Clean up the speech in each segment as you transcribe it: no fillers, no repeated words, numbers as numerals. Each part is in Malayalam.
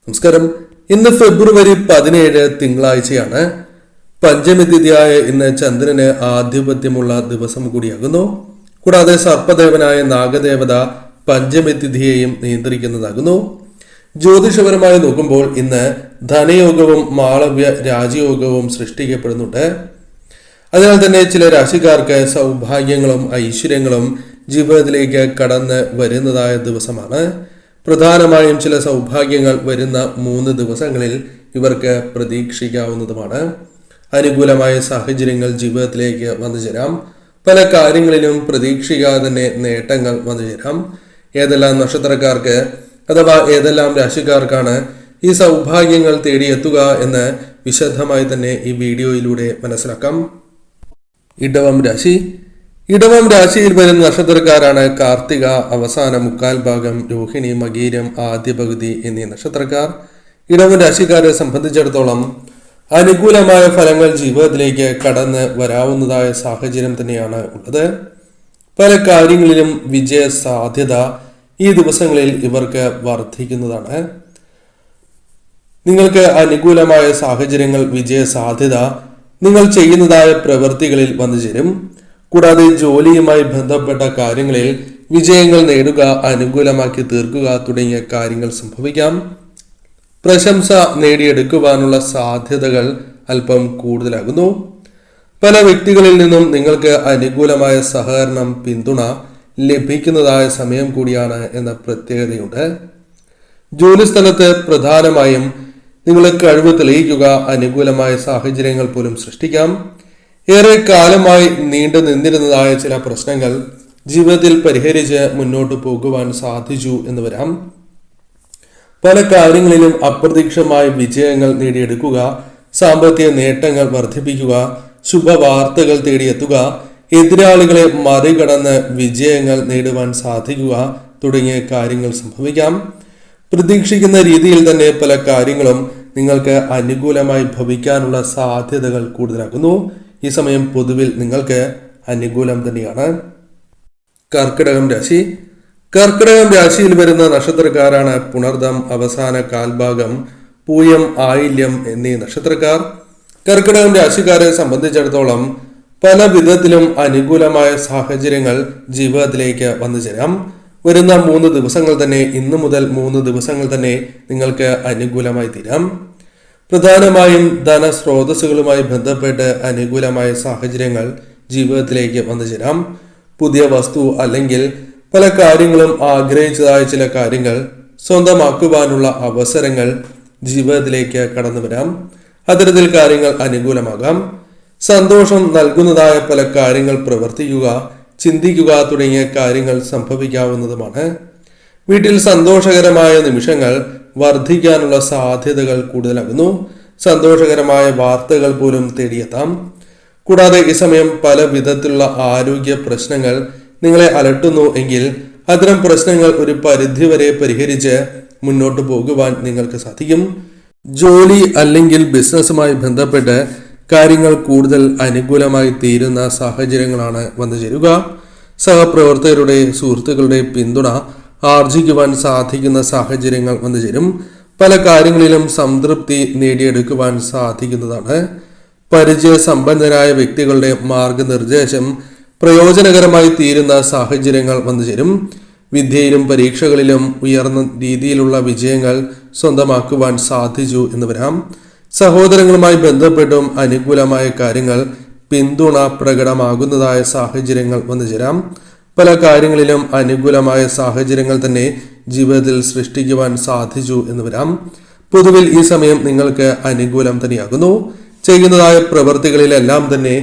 നമസ്കാരം. ഇന്ന് ഫെബ്രുവരി 17 തിങ്കളാഴ്ചയാണ്. പഞ്ചമി തിഥിയായ ഇന്ന് ചന്ദ്രന് ആധിപത്യമുള്ള ദിവസം കൂടിയാകുന്നു. കൂടാതെ സർപ്പദേവനായ നാഗദേവത പഞ്ചമി തിഥിയെയും നിയന്ത്രിക്കുന്നതാകുന്നു. ജ്യോതിഷപരമായി നോക്കുമ്പോൾ ഇന്ന് ധനയോഗവും മാളവ്യ രാജയോഗവും സൃഷ്ടിക്കപ്പെടുന്നുണ്ട്. അതിനാൽ തന്നെ ചില രാശിക്കാർക്ക് സൗഭാഗ്യങ്ങളും ഐശ്വര്യങ്ങളും ജീവിതത്തിലേക്ക് കടന്ന് വരുന്നതായ ദിവസമാണ്. പ്രധാനമായും ചില സൗഭാഗ്യങ്ങൾ വരുന്ന 3 ദിവസങ്ങളിൽ ഇവർക്ക് പ്രതീക്ഷിക്കാവുന്നതുമാണ്. അനുകൂലമായ സാഹചര്യങ്ങൾ ജീവിതത്തിലേക്ക് വന്നു ചേരാം. പല കാര്യങ്ങളിലും പ്രതീക്ഷിക്കാതെ തന്നെ നേട്ടങ്ങൾ വന്നു ചേരാം. ഏതെല്ലാം നക്ഷത്രക്കാർക്ക് അഥവാ ഏതെല്ലാം രാശിക്കാർക്കാണ് ഈ സൗഭാഗ്യങ്ങൾ തേടിയെത്തുക എന്ന് വിശദമായി തന്നെ ഈ വീഡിയോയിലൂടെ മനസ്സിലാക്കാം. ഇടവം രാശി. ഇടവം രാശിയിൽ വരുന്ന നക്ഷത്രക്കാരാണ് കാർത്തിക, അവസാന മുക്കാൽ ഭാഗം, രോഹിണി, മകീരം, ആദ്യ പകുതി എന്നീ നക്ഷത്രക്കാർ. ഇടവം രാശിക്കാരെ സംബന്ധിച്ചിടത്തോളം അനുകൂലമായ ഫലങ്ങൾ ജീവിതത്തിലേക്ക് കടന്ന് വരാവുന്നതായ സാഹചര്യം തന്നെയാണ് ഉള്ളത്. പല കാര്യങ്ങളിലും വിജയ സാധ്യത ഈ ദിവസങ്ങളിൽ ഇവർക്ക് വർദ്ധിക്കുന്നതാണ്. നിങ്ങൾക്ക് അനുകൂലമായ സാഹചര്യങ്ങൾ, വിജയ സാധ്യത നിങ്ങൾ ചെയ്യുന്നതായ പ്രവൃത്തികളിൽ വന്നു ചേരും. കൂടാതെ ജോലിയുമായി ബന്ധപ്പെട്ട കാര്യങ്ങളിൽ വിജയങ്ങൾ നേടുക, അനുകൂലമാക്കി തീർക്കുക തുടങ്ങിയ കാര്യങ്ങൾ സംഭവിക്കാം. പ്രശംസ നേടിയെടുക്കുവാനുള്ള സാധ്യതകൾ അല്പം കൂടുതലാകുന്നു. പല വ്യക്തികളിൽ നിന്നും നിങ്ങൾക്ക് അനുകൂലമായ സഹകരണം, പിന്തുണ ലഭിക്കുന്നതായ സമയം കൂടിയാണ് എന്ന പ്രത്യേകതയുണ്ട്. ജോലിസ്ഥലത്ത് പ്രധാനമായും നിങ്ങളെ കഴിവ് തെളിയിക്കുക, അനുകൂലമായ സാഹചര്യങ്ങൾ പോലും സൃഷ്ടിക്കാം. ഏറെ കാലമായി നീണ്ടു നിന്നിരുന്നതായ ചില പ്രശ്നങ്ങൾ ജീവിതത്തിൽ പരിഹരിച്ച് മുന്നോട്ട് പോകുവാൻ സാധിച്ചു എന്ന് വരാം. പല കാര്യങ്ങളിലും അപ്രതീക്ഷിതമായ വിജയങ്ങൾ നേടിയെടുക്കുക, സാമ്പത്തിക നേട്ടങ്ങൾ വർദ്ധിപ്പിക്കുക, ശുഭവാർത്തകൾ തേടിയെത്തുക, എതിരാളികളെ മറികടന്ന് വിജയങ്ങൾ നേടുവാൻ സാധിക്കുക തുടങ്ങിയ കാര്യങ്ങൾ സംഭവിക്കാം. പ്രതീക്ഷിക്കുന്ന രീതിയിൽ തന്നെ പല കാര്യങ്ങളും നിങ്ങൾക്ക് അനുകൂലമായി ഭവിക്കാനുള്ള സാധ്യതകൾ കൂടുതലാകുന്നു. ഈ സമയം പൊതുവിൽ നിങ്ങൾക്ക് അനുകൂലം തന്നെയാണ്. കർക്കിടകം രാശി. കർക്കിടകം രാശിയിൽ വരുന്ന നക്ഷത്രക്കാരാണ് പുണർദം, അവസാന കാൽഭാഗം, പൂയം, ആയില്യം എന്നീ നക്ഷത്രക്കാർ. കർക്കിടകം രാശിക്കാരെ സംബന്ധിച്ചിടത്തോളം പല വിധത്തിലും അനുകൂലമായ സാഹചര്യങ്ങൾ ജീവിതത്തിലേക്ക് വന്നു ചേരാം. വരുന്ന 3 ദിവസങ്ങൾ തന്നെ, ഇന്നു മുതൽ 3 ദിവസങ്ങൾ തന്നെ നിങ്ങൾക്ക് അനുകൂലമായി തീരാം. പ്രധാനമായും ധനസ്രോതസ്സുകളുമായി ബന്ധപ്പെട്ട് അനുകൂലമായ സാഹചര്യങ്ങൾ ജീവിതത്തിലേക്ക് വന്നു ചേരാം. പുതിയ വസ്തു അല്ലെങ്കിൽ പല കാര്യങ്ങളും ആഗ്രഹിച്ചതായ ചില കാര്യങ്ങൾ സ്വന്തമാക്കുവാനുള്ള അവസരങ്ങൾ ജീവിതത്തിലേക്ക് കടന്നു വരാം. അത്തരത്തിൽ കാര്യങ്ങൾ അനുകൂലമാകാം. സന്തോഷം നൽകുന്നതായ പല കാര്യങ്ങൾ പ്രവർത്തിക്കുക, ചിന്തിക്കുക തുടങ്ങിയ കാര്യങ്ങൾ സംഭവിക്കാവുന്നതുമാണ്. വീട്ടിൽ സന്തോഷകരമായ നിമിഷങ്ങൾ വർദ്ധിക്കാനുള്ള സാധ്യതകൾ കൂടുതലാകുന്നു. സന്തോഷകരമായ വാർത്തകൾ പോലും തേടിയെത്താം. കൂടാതെ ഈ സമയം പല വിധത്തിലുള്ള ആരോഗ്യ പ്രശ്നങ്ങൾ നിങ്ങളെ അലട്ടുന്നു എങ്കിൽ അത്തരം പ്രശ്നങ്ങൾ ഒരു പരിധിവരെ പരിഹരിച്ച് മുന്നോട്ട് പോകുവാൻ നിങ്ങൾക്ക് സാധിക്കും. ജോലി അല്ലെങ്കിൽ ബിസിനസ്സുമായി ബന്ധപ്പെട്ട് കാര്യങ്ങൾ കൂടുതൽ അനുകൂലമായി തീരുന്ന സാഹചര്യങ്ങളാണ് വന്നു ചേരുക. സഹപ്രവർത്തകരുടെ, സുഹൃത്തുക്കളുടെ പിന്തുണ ആർജിക്കുവാൻ സാധിക്കുന്ന സാഹചര്യങ്ങൾ വന്നു ചേരും. പല കാര്യങ്ങളിലും സംതൃപ്തി നേടിയെടുക്കുവാൻ സാധിക്കുന്നതാണ്. പരിചയസമ്പന്നരായ വ്യക്തികളുടെ മാർഗനിർദ്ദേശം പ്രയോജനകരമായി തീരുന്ന സാഹചര്യങ്ങൾ വന്നു ചേരും. വിദ്യയിലും പരീക്ഷകളിലും ഉയർന്ന രീതിയിലുള്ള വിജയങ്ങൾ സ്വന്തമാക്കുവാൻ സാധിച്ചു എന്ന് വരാം. സഹോദരങ്ങളുമായി ബന്ധപ്പെട്ടും അനുകൂലമായ കാര്യങ്ങൾ, പിന്തുണ പ്രകടമാകുന്നതായ സാഹചര്യങ്ങൾ വന്നു ചേരാം. പല കാര്യങ്ങളിലും അനുകൂലമായ സാഹചര്യങ്ങൾ തന്നെ ജീവിതത്തിൽ സൃഷ്ടിക്കുവാൻ സാധിച്ചു എന്ന് വരാം. പൊതുവിൽ ഈ സമയം നിങ്ങൾക്ക് അനുകൂലം തന്നെയാകുന്നു. ചെയ്യുന്നതായ പ്രവൃത്തികളിലെല്ലാം തന്നെ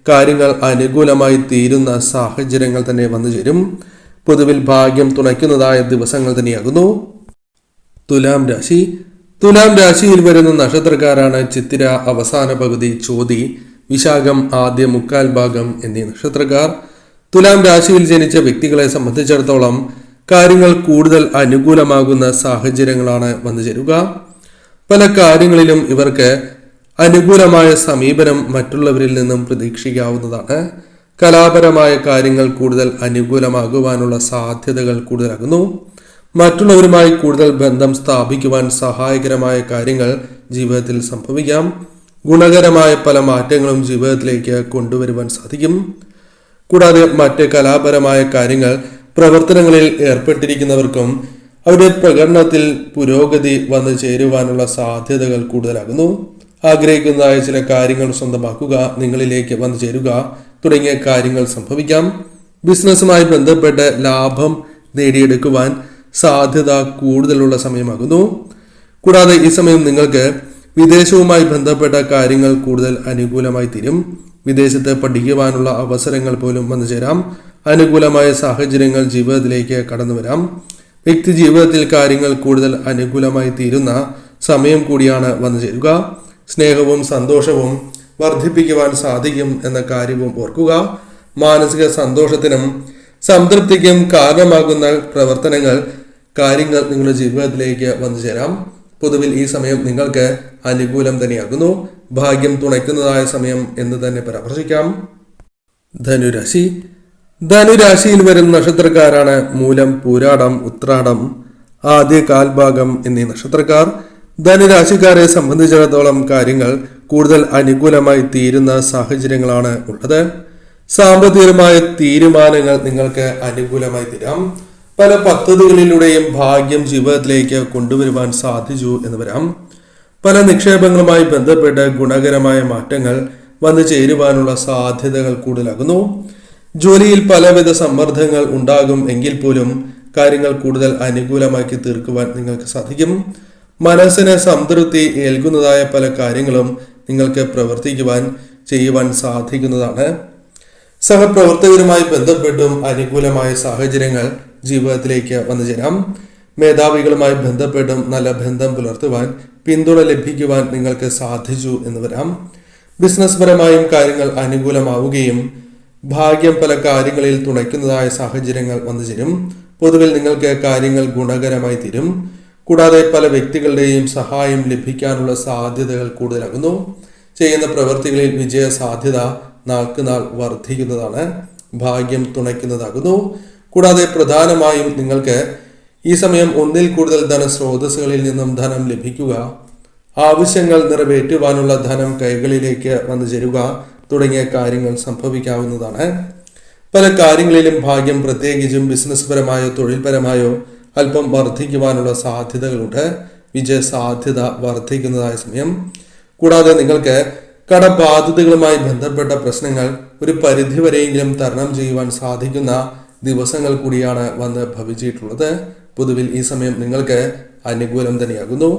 കാര്യങ്ങൾ അനുകൂലമായി തീരുന്ന സാഹചര്യങ്ങൾ തന്നെ വന്നു ചേരും. പൊതുവിൽ ഭാഗ്യം തുണയ്ക്കുന്നതായ ദിവസങ്ങൾ തന്നെയാകുന്നു. തുലാം രാശി. തുലാം രാശിയിൽ വരുന്ന നക്ഷത്രക്കാരാണ് ചിത്തിര, അവസാന പകുതി, ചോതി, വിശാഖം, ആദ്യ മുക്കാൽ ഭാഗം എന്നീ നക്ഷത്രക്കാർ. തുലാം രാശിയിൽ ജനിച്ച വ്യക്തികളെ സംബന്ധിച്ചിടത്തോളം കാര്യങ്ങൾ കൂടുതൽ അനുകൂലമാകുന്ന സാഹചര്യങ്ങളാണ് വന്നു ചേരുക. പല കാര്യങ്ങളിലും ഇവർക്ക് അനുകൂലമായ സമീപനം മറ്റുള്ളവരിൽ നിന്നും പ്രതീക്ഷിക്കാവുന്നതാണ്. കലാപരമായ കാര്യങ്ങൾ കൂടുതൽ അനുകൂലമാകുവാനുള്ള സാധ്യതകൾ കൂടുതലാകുന്നു. മറ്റുള്ളവരുമായി കൂടുതൽ ബന്ധം സ്ഥാപിക്കുവാൻ സഹായകരമായ കാര്യങ്ങൾ ജീവിതത്തിൽ സംഭവിക്കാം. ഗുണകരമായ പല മാറ്റങ്ങളും ജീവിതത്തിലേക്ക് കൊണ്ടുവരുവാൻ സാധിക്കും. കൂടാതെ മറ്റ് കലാപരമായ കാര്യങ്ങൾ പ്രവർത്തനങ്ങളിൽ ഏർപ്പെട്ടിരിക്കുന്നവർക്കും അവരുടെ പ്രകടനത്തിൽ പുരോഗതി വന്നു ചേരുവാനുള്ള സാധ്യതകൾ കൂടുതലാകുന്നു. ആഗ്രഹിക്കുന്നതായ ചില കാര്യങ്ങൾ സ്വന്തമാക്കുക, നിങ്ങളിലേക്ക് വന്നു ചേരുക തുടങ്ങിയ കാര്യങ്ങൾ സംഭവിക്കാം. ബിസിനസ്സുമായി ബന്ധപ്പെട്ട് ലാഭം നേടിയെടുക്കുവാൻ സാധ്യത കൂടുതലുള്ള സമയമാകുന്നു. കൂടാതെ ഈ സമയം നിങ്ങൾക്ക് വിദേശവുമായി ബന്ധപ്പെട്ട കാര്യങ്ങൾ കൂടുതൽ അനുകൂലമായി തീരും. വിദേശത്ത് പഠിക്കുവാനുള്ള അവസരങ്ങൾ പോലും വന്നു ചേരാം. അനുകൂലമായ സാഹചര്യങ്ങൾ ജീവിതത്തിലേക്ക് കടന്നു വരാം. വ്യക്തി ജീവിതത്തിൽ കാര്യങ്ങൾ കൂടുതൽ അനുകൂലമായി തീരുന്ന സമയം കൂടിയാണ് വന്നു ചേരുക. സ്നേഹവും സന്തോഷവും വർദ്ധിപ്പിക്കുവാൻ സാധിക്കും എന്ന കാര്യവും ഓർക്കുക. മാനസിക സന്തോഷത്തിനും സംതൃപ്തിക്കും കാരണമാകുന്ന പ്രവർത്തനങ്ങൾ, കാര്യങ്ങൾ നിങ്ങളുടെ ജീവിതത്തിലേക്ക് വന്നു ചേരാം. പൊതുവിൽ ഈ സമയം നിങ്ങൾക്ക് അനുകൂലം തന്നെയാകുന്നു. ഭാഗ്യം തുണയ്ക്കുന്നതായ സമയം എന്ന് തന്നെ പരാമർശിക്കാം. ധനുരാശി. ധനുരാശിയിൽ വരുന്ന നക്ഷത്രക്കാരാണ് മൂലം, പൂരാടം, ഉത്രാടം, ആദ്യ കാൽഭാഗം എന്നീ നക്ഷത്രക്കാർ. ധനുരാശിക്കാരെ സംബന്ധിച്ചിടത്തോളം കാര്യങ്ങൾ കൂടുതൽ അനുകൂലമായി തീരുന്ന സാഹചര്യങ്ങളാണ് ഉള്ളത്. സാമ്പത്തികമായ തീരുമാനങ്ങൾ നിങ്ങൾക്ക് അനുകൂലമായി തീരാം. പല പദ്ധതികളിലൂടെയും ഭാഗ്യം ജീവിതത്തിലേക്ക് കൊണ്ടുവരുവാൻ സാധിച്ചു എന്ന് വരാം. പല നിക്ഷേപങ്ങളുമായി ബന്ധപ്പെട്ട് ഗുണകരമായ മാറ്റങ്ങൾ വന്നു ചേരുവാനുള്ള സാധ്യതകൾ കൂടുതലാകുന്നു. ജോലിയിൽ പലവിധ സമ്മർദ്ദങ്ങൾ ഉണ്ടാകും എങ്കിൽ പോലും കാര്യങ്ങൾ കൂടുതൽ അനുകൂലമാക്കി തീർക്കുവാൻ നിങ്ങൾക്ക് സാധിക്കും. മനസ്സിന് സംതൃപ്തി ഏൽക്കുന്നതായ പല കാര്യങ്ങളും നിങ്ങൾക്ക് ചെയ്യുവാൻ സാധിക്കുന്നതാണ്. സഹപ്രവർത്തകരുമായി ബന്ധപ്പെട്ടും അനുകൂലമായ സാഹചര്യങ്ങൾ ജീവിതത്തിലേക്ക് വന്നു ചേരാം. മേധാവികളുമായി ബന്ധപ്പെട്ടും നല്ല ബന്ധം പുലർത്തുവാൻ, പിന്തുണ ലഭിക്കുവാൻ നിങ്ങൾക്ക് സാധിച്ചു എന്ന് വരാം. ബിസിനസ് പരമായും കാര്യങ്ങൾ അനുകൂലമാവുകയും ഭാഗ്യം പല കാര്യങ്ങളിൽ തുണയ്ക്കുന്നതായ സാഹചര്യങ്ങൾ വന്നു ചേരും. പൊതുവിൽ നിങ്ങൾക്ക് കാര്യങ്ങൾ ഗുണകരമായി തീരും. കൂടാതെ പല വ്യക്തികളുടെയും സഹായം ലഭിക്കാനുള്ള സാധ്യതകൾ കൂടുതലാകുന്നു. ചെയ്യുന്ന പ്രവൃത്തികളിൽ വിജയ സാധ്യത നാൾക്കുനാൾ വർദ്ധിക്കുന്നതാണ്. ഭാഗ്യം തുണയ്ക്കുന്നതാകുന്നു. കൂടാതെ പ്രധാനമായും നിങ്ങൾക്ക് ഈ സമയം ഒന്നിൽ കൂടുതൽ ധനസ്രോതസ്സുകളിൽ നിന്നും ധനം ലഭിക്കുക, ആവശ്യങ്ങൾ നിറവേറ്റുവാനുള്ള ധനം കൈകളിലേക്ക് വന്നു ചേരുക തുടങ്ങിയ കാര്യങ്ങൾ സംഭവിക്കാവുന്നതാണ്. പല കാര്യങ്ങളിലും ഭാഗ്യം, പ്രത്യേകിച്ചും ബിസിനസ് പരമായോ തൊഴിൽപരമായോ അല്പം വർദ്ധിക്കുവാനുള്ള സാധ്യതകളുണ്ട്. വിജയ സാധ്യത വർദ്ധിക്കുന്നതായ സമയം. കൂടാതെ നിങ്ങൾക്ക് കടബാധ്യതകളുമായി ബന്ധപ്പെട്ട പ്രശ്നങ്ങൾ ഒരു പരിധിവരെയെങ്കിലും തരണം ചെയ്യുവാൻ സാധിക്കുന്ന ദിവസങ്ങൾ കൂടിയാണ് വന്ന് ഭവിച്ചിട്ടുള്ളത്. പൊതുവിൽ ഈ സമയം നിങ്ങൾക്ക് അനുകൂലം തന്നെയാകുന്നു.